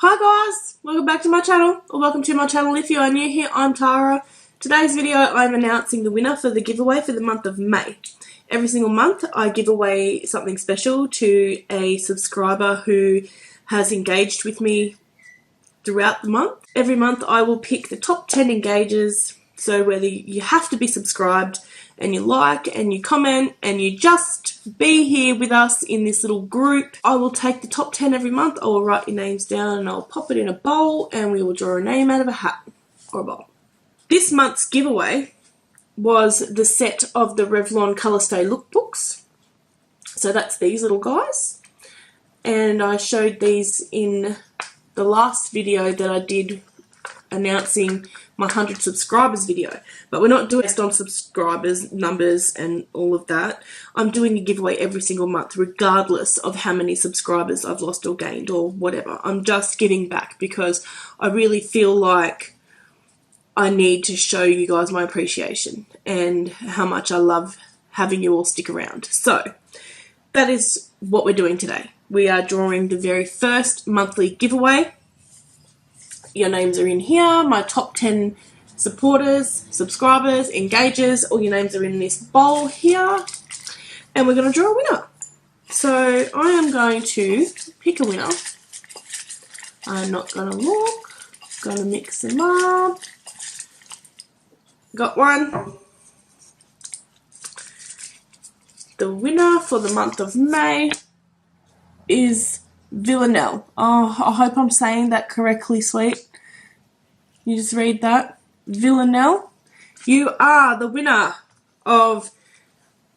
Hi guys, welcome back to my channel, or welcome to my channel if you are new here. I'm Tara. Today's video I'm announcing the winner for the giveaway for the month of May. Every single month I give away something special to a subscriber who has engaged with me throughout the month. Every month I will pick the top 10 engagers, so whether you have to be subscribed and you like and you comment and you just be here with us in this little group, I will take the top 10 every month. I will write your names down and I'll pop it in a bowl and we will draw a name out of a hat or a bowl. This month's giveaway was the set of the Revlon Colour Stay lookbooks. So that's these little guys. And I showed these in the last video that I did announcing my 100 subscribers video, but we're not doing it based on subscribers numbers and all of that. I'm doing a giveaway every single month regardless of how many subscribers I've lost or gained or whatever. I'm just giving back because I really feel like I need to show you guys my appreciation and how much I love having you all stick around. So that is what we're doing today. We are drawing the very first monthly giveaway. Your names are in here, my top 10 supporters, subscribers, engagers, all your names are in this bowl here. And we're going to draw a winner. So I am going to pick a winner. I'm not going to look, going to mix them up. Got one. The winner for the month of May is Villanelle. Oh, I hope I'm saying that correctly, sweet. You just read that. Villanelle, you are the winner of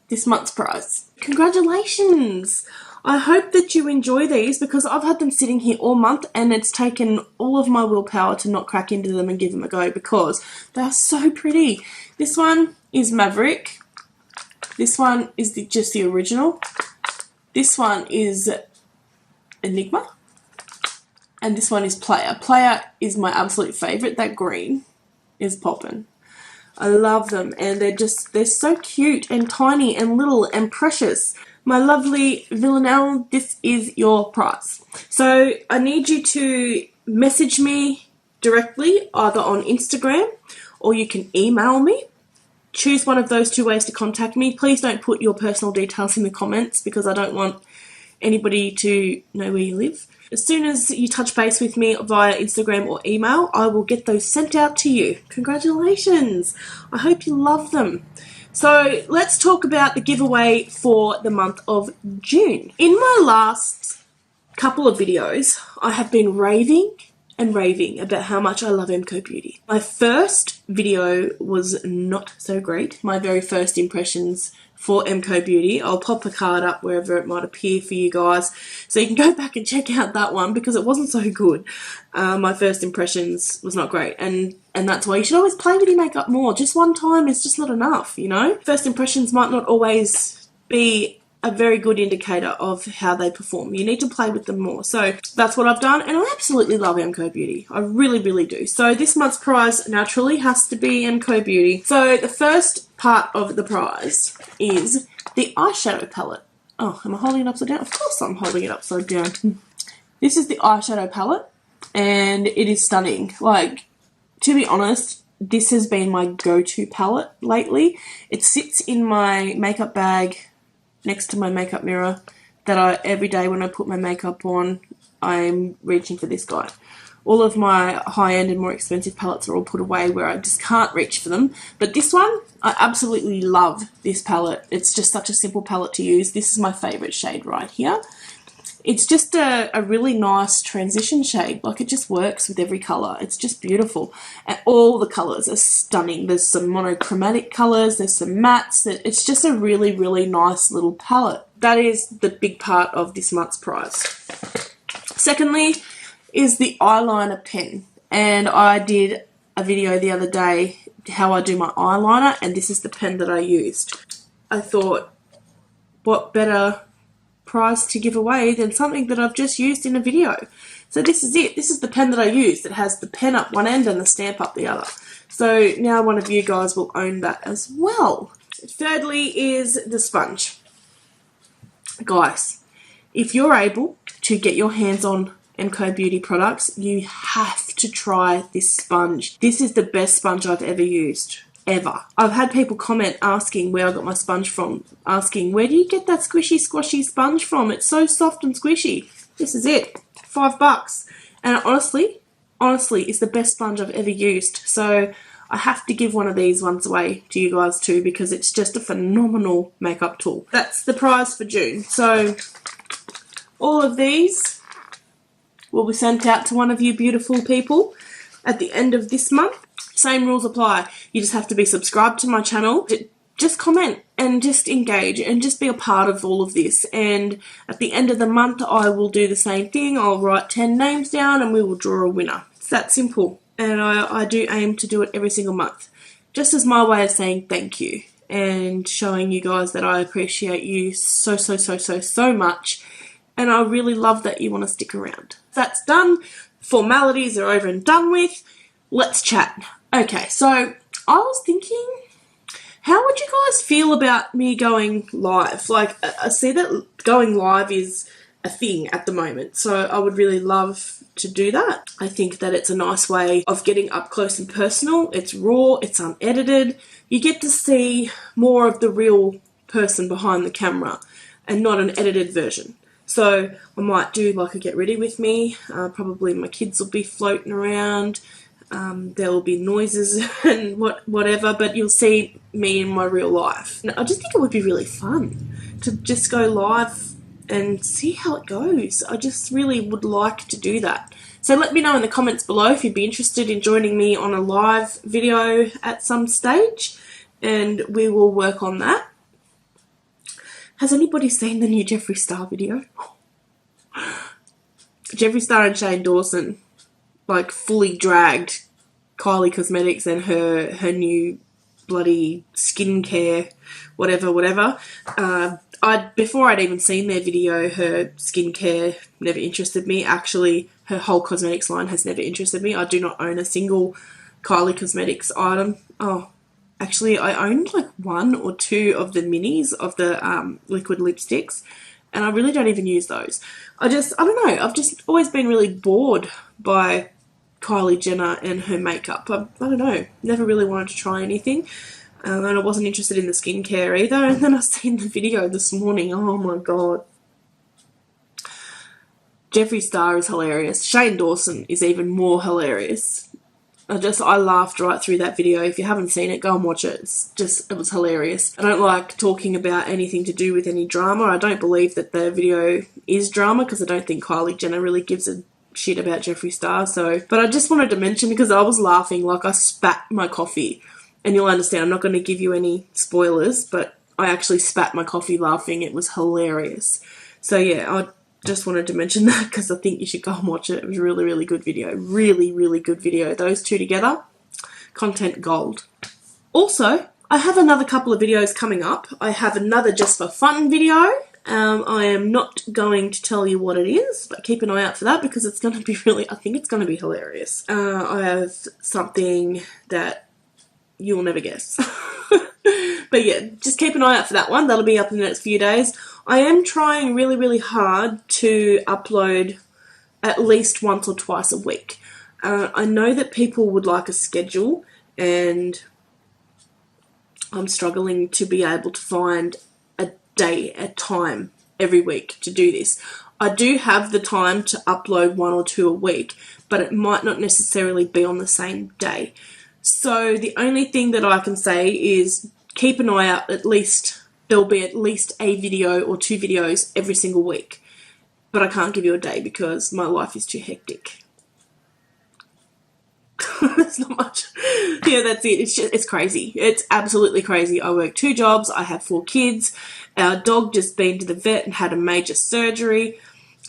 this month's prize. Congratulations! I hope that you enjoy these because I've had them sitting here all month and it's taken all of my willpower to not crack into them and give them a go because they are so pretty. This one is Maverick. This one is just the original. This one is Enigma. And this one is Player. Player is my absolute favourite. That green is poppin'. I love them and they're so cute and tiny and little and precious. My lovely Villanelle, this is your prize. So I need you to message me directly either on Instagram or you can email me. Choose one of those two ways to contact me. Please don't put your personal details in the comments because I don't want anybody to know where you live. As soon as you touch base with me via Instagram or email, I will get those sent out to you. Congratulations! I hope you love them. So let's talk about the giveaway for the month of June. In my last couple of videos, I have been raving and raving about how much I love MCO Beauty. My first video was not so great. My very first impressions for MCO Beauty. I'll pop a card up wherever it might appear for you guys so you can go back and check out that one because it wasn't so good. My first impressions was not great and that's why you should always play with your makeup more. Just one time is just not enough, you know? First impressions might not always be a very good indicator of how they perform. You need to play with them more. So that's what I've done and I absolutely love MCO Beauty. I really, really do. So this month's prize naturally has to be MCO Beauty. So the first part of the prize is the eyeshadow palette. Oh, am I holding it upside down? Of course I'm holding it upside down. This is the eyeshadow palette and it is stunning. Like, to be honest, this has been my go-to palette lately. It sits in my makeup bag next to my makeup mirror that every day when I put my makeup on, I'm reaching for this guy. All of my high-end and more expensive palettes are all put away where I just can't reach for them. But this one, I absolutely love this palette. It's just such a simple palette to use. This is my favourite shade right here. It's just a really nice transition shade. Like, it just works with every colour. It's just beautiful. And all the colours are stunning. There's some monochromatic colours. There's some mattes. It's just a really, really nice little palette. That is the big part of this month's prize. Secondly is the eyeliner pen. And I did a video the other day how I do my eyeliner. And this is the pen that I used. I thought, what better prize to give away than something that I've just used in a video. So this is it. This is the pen that I used. It has the pen up one end and the stamp up the other. So now one of you guys will own that as well. Thirdly is the sponge. Guys, if you're able to get your hands on Co Beauty products, you have to try this sponge. This is the best sponge I've ever used. Ever. I've had people comment asking where I got my sponge from, asking, where do you get that squishy, squashy sponge from? It's so soft and squishy. This is it. $5. And honestly, it's the best sponge I've ever used. So I have to give one of these ones away to you guys too, because it's just a phenomenal makeup tool. That's the prize for June. So all of these will be sent out to one of you beautiful people at the end of this month. Same rules apply. You just have to be subscribed to my channel. Just comment and just engage and just be a part of all of this. And at the end of the month, I will do the same thing. I'll write 10 names down and we will draw a winner. It's that simple. And I do aim to do it every single month. Just as my way of saying thank you and showing you guys that I appreciate you so much. And I really love that you want to stick around. That's done. Formalities are over and done with. Let's chat. Okay, so I was thinking, how would you guys feel about me going live? Like, I see that going live is a thing at the moment, so I would really love to do that. I think that it's a nice way of getting up close and personal. It's raw, it's unedited. You get to see more of the real person behind the camera and not an edited version. So I might do like a get ready with me. Probably my kids will be floating around. There will be noises and whatever, but you'll see me in my real life. And I just think it would be really fun to just go live and see how it goes. I just really would like to do that. So let me know in the comments below if you'd be interested in joining me on a live video at some stage, and we will work on that. Has anybody seen the new Jeffree Star video? Jeffree Star and Shane Dawson like fully dragged Kylie Cosmetics and her new bloody skincare whatever. Before I'd even seen their video, her skincare never interested me. Actually, her whole cosmetics line has never interested me. I do not own a single Kylie Cosmetics item. Oh, actually, I owned like 1 or 2 of the minis of the liquid lipsticks, and I really don't even use those. I don't know, I've just always been really bored by Kylie Jenner and her makeup. I don't know, never really wanted to try anything, and I wasn't interested in the skincare either. And then I seen the video this morning. Oh my god. Jeffree Star is hilarious. Shane Dawson is even more hilarious. I laughed right through that video. If you haven't seen it, go and watch it. It was hilarious. I don't like talking about anything to do with any drama. I don't believe that the video is drama, because I don't think Kylie Jenner really gives a shit about Jeffree Star. But I just wanted to mention, because I was laughing like I spat my coffee. And you'll understand, I'm not going to give you any spoilers, but I actually spat my coffee laughing. It was hilarious. So yeah, I just wanted to mention that, because I think you should go and watch it. It was a really, really good video. Really, really good video. Those two together, content gold. Also, I have another couple of videos coming up. I have another just for fun video. I am not going to tell you what it is, but keep an eye out for that, because it's going to be I think it's going to be hilarious. I have something that you'll never guess. But yeah, just keep an eye out for that one. That'll be up in the next few days. I am trying really, really hard to upload at least once or twice a week. I know that people would like a schedule, and I'm struggling to be able to find a day, a time every week to do this. I do have the time to upload 1 or 2 a week, but it might not necessarily be on the same day. So the only thing that I can say is keep an eye out. At least there'll be at least a video or 2 videos every single week. But I can't give you a day because my life is too hectic. There's not much. Yeah, that's it. It's crazy. It's absolutely crazy. I work 2 jobs. I have 4 kids. Our dog just been to the vet and had a major surgery.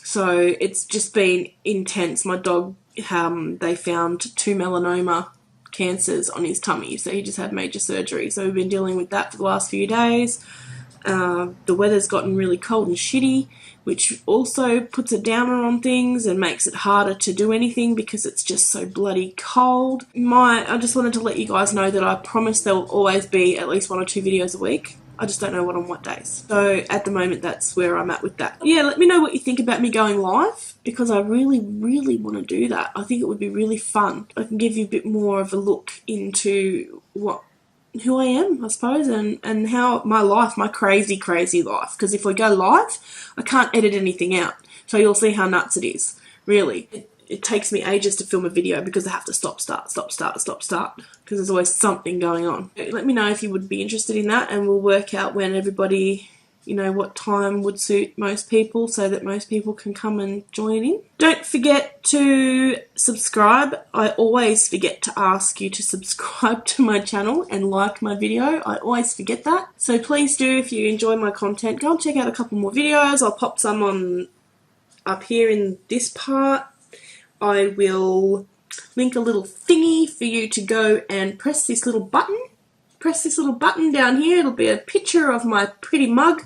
So it's just been intense. My dog, they found 2 melanoma cancers on his tummy, so he just had major surgery. So we've been dealing with that for the last few days. The weather's gotten really cold and shitty, which also puts a downer on things and makes it harder to do anything because it's just so bloody cold. I just wanted to let you guys know that I promise there will always be at least 1 or 2 videos a week. I just don't know what days. So at the moment, that's where I'm at with that. Yeah, let me know what you think about me going live, because I really, really want to do that. I think it would be really fun. I can give you a bit more of a look into who I am, I suppose, and how my life, my crazy, crazy life. Because if we go live, I can't edit anything out. So you'll see how nuts it is, really. It takes me ages to film a video because I have to stop, start, because there's always something going on. Let me know if you would be interested in that, and we'll work out when everybody, what time would suit most people so that most people can come and join in. Don't forget to subscribe. I always forget to ask you to subscribe to my channel and like my video. I always forget that. So please do, if you enjoy my content, go and check out a couple more videos. I'll pop some on up here in this part. I will link a little thingy for you to go and press this little button. Press this little button down here. It'll be a picture of my pretty mug.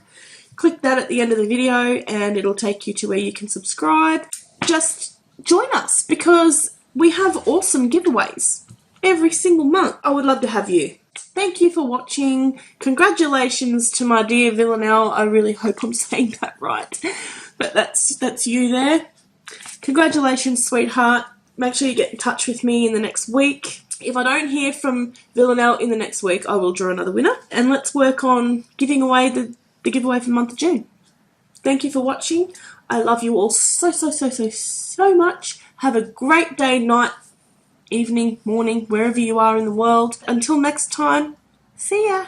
Click that at the end of the video and it'll take you to where you can subscribe. Just join us, because we have awesome giveaways every single month. I would love to have you. Thank you for watching. Congratulations to my dear Villanelle. I really hope I'm saying that right. But that's you there. Congratulations, sweetheart. Make sure you get in touch with me in the next week. If I don't hear from Villanelle in the next week, I will draw another winner. And let's work on giving away the giveaway for the month of June. Thank you for watching. I love you all so, so, so, so, so much. Have a great day, night, evening, morning, wherever you are in the world. Until next time, see ya.